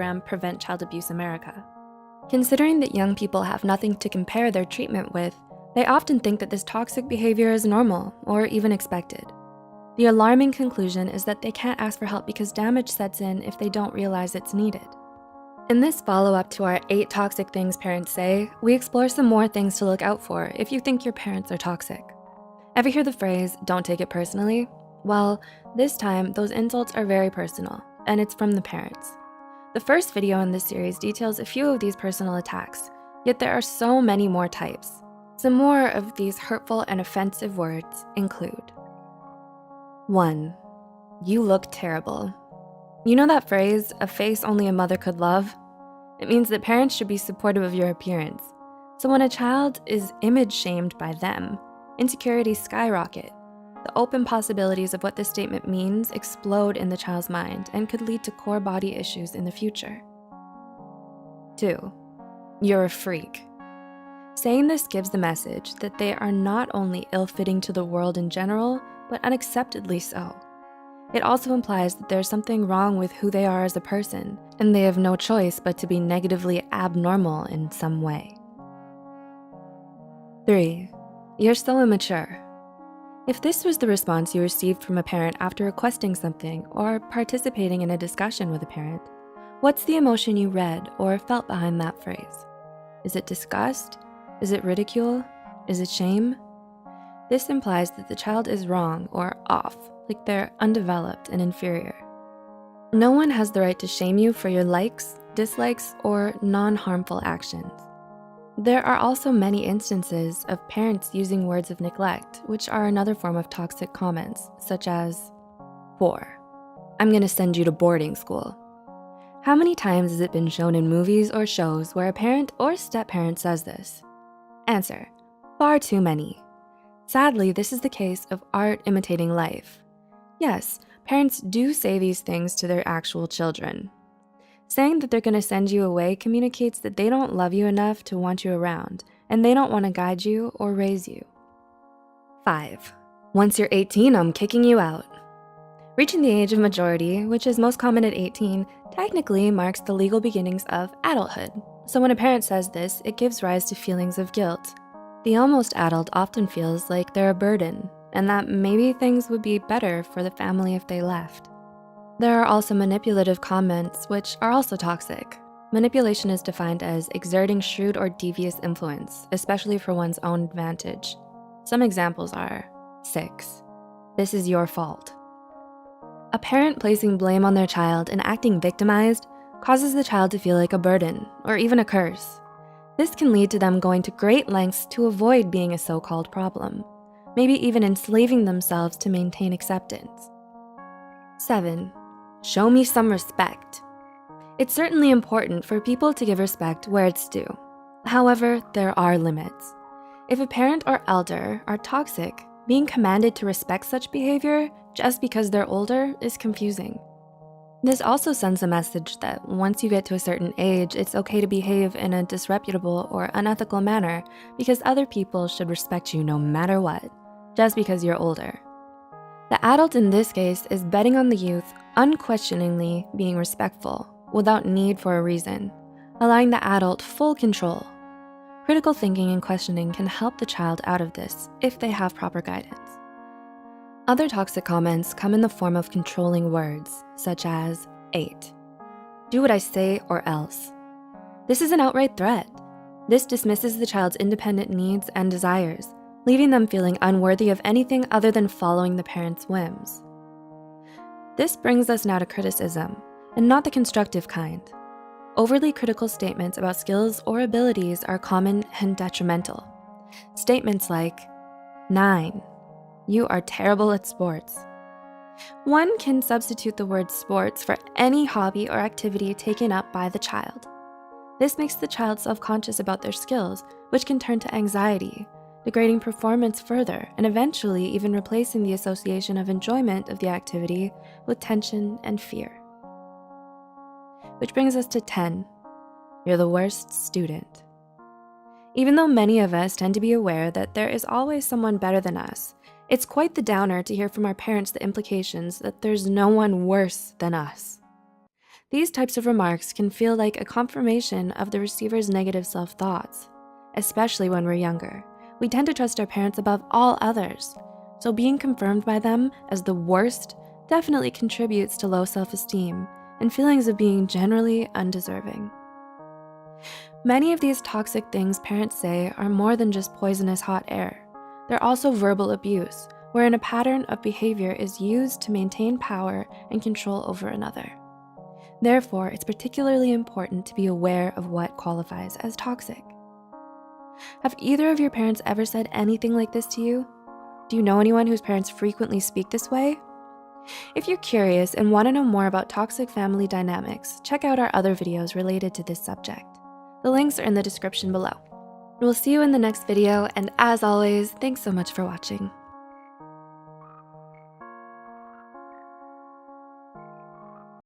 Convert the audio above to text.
program Prevent Child Abuse America. Considering that young people have nothing to compare their treatment with, they often think that this toxic behavior is normal or even expected. The alarming conclusion is that they can't ask for help because damage sets in if they don't realize it's needed. In this follow-up to our 8 toxic things parents say, we explore some more things to look out for if you think your parents are toxic. Ever hear the phrase, "don't take it personally"? Well, this time, those insults are very personal, and it's from the parents. The first video in this series details a few of these personal attacks, yet there are so many more types. Some more of these hurtful and offensive words include: 1. You look terrible. You know that phrase, "a face only a mother could love"? It means that parents should be supportive of your appearance. So when a child is image shamed by them, insecurities skyrocket. The open possibilities of what this statement means explode in the child's mind and could lead to core body issues in the future. 2. You're a freak. Saying this gives the message that they are not only ill-fitting to the world in general, but unacceptably so. It also implies that there's something wrong with who they are as a person, and they have no choice but to be negatively abnormal in some way. 3. You're so immature. If this was the response you received from a parent after requesting something or participating in a discussion with a parent, what's the emotion you read or felt behind that phrase? Is it disgust? Is it ridicule? Is it shame? This implies that the child is wrong or off, like they're undeveloped and inferior. No one has the right to shame you for your likes, dislikes, or non-harmful actions. There are also many instances of parents using words of neglect, which are another form of toxic comments, such as, 4. I'm gonna send you to boarding school. How many times has it been shown in movies or shows where a parent or step-parent says this? Answer, far too many. Sadly, this is the case of art imitating life. Yes, parents do say these things to their actual children. Saying that they're gonna send you away communicates that they don't love you enough to want you around, and they don't wanna guide you or raise you. 5. Once you're 18, I'm kicking you out. Reaching the age of majority, which is most common at 18, technically marks the legal beginnings of adulthood. So when a parent says this, it gives rise to feelings of guilt. The almost adult often feels like they're a burden, and that maybe things would be better for the family if they left. There are also manipulative comments, which are also toxic. Manipulation is defined as exerting shrewd or devious influence, especially for one's own advantage. Some examples are, 6. This is your fault. A parent placing blame on their child and acting victimized causes the child to feel like a burden or even a curse. This can lead to them going to great lengths to avoid being a so-called problem, maybe even enslaving themselves to maintain acceptance. 7. Show me some respect. It's certainly important for people to give respect where it's due. However, there are limits. If a parent or elder are toxic, being commanded to respect such behavior just because they're older is confusing. This also sends a message that once you get to a certain age, it's okay to behave in a disreputable or unethical manner because other people should respect you no matter what, just because you're older. The adult in this case is betting on the youth unquestioningly being respectful without need for a reason, allowing the adult full control. Critical thinking and questioning can help the child out of this if they have proper guidance. Other toxic comments come in the form of controlling words, such as 8. Do what I say or else. This is an outright threat. This dismisses the child's independent needs and desires, leaving them feeling unworthy of anything other than following the parent's whims. This brings us now to criticism, and not the constructive kind. Overly critical statements about skills or abilities are common and detrimental. Statements like, 9, you are terrible at sports. One can substitute the word sports for any hobby or activity taken up by the child. This makes the child self-conscious about their skills, which can turn to anxiety, degrading performance further, and eventually even replacing the association of enjoyment of the activity with tension and fear. Which brings us to 10. You're the worst student. Even though many of us tend to be aware that there is always someone better than us, it's quite the downer to hear from our parents the implications that there's no one worse than us. These types of remarks can feel like a confirmation of the receiver's negative self-thoughts, especially when we're younger. We tend to trust our parents above all others, so being confirmed by them as the worst definitely contributes to low self-esteem and feelings of being generally undeserving. Many of these toxic things parents say are more than just poisonous hot air. They're also verbal abuse, wherein a pattern of behavior is used to maintain power and control over another. Therefore, it's particularly important to be aware of what qualifies as toxic. Have either of your parents ever said anything like this to you? Do you know anyone whose parents frequently speak this way? If you're curious and want to know more about toxic family dynamics, check out our other videos related to this subject. The links are in the description below. We'll see you in the next video, and as always, thanks so much for watching.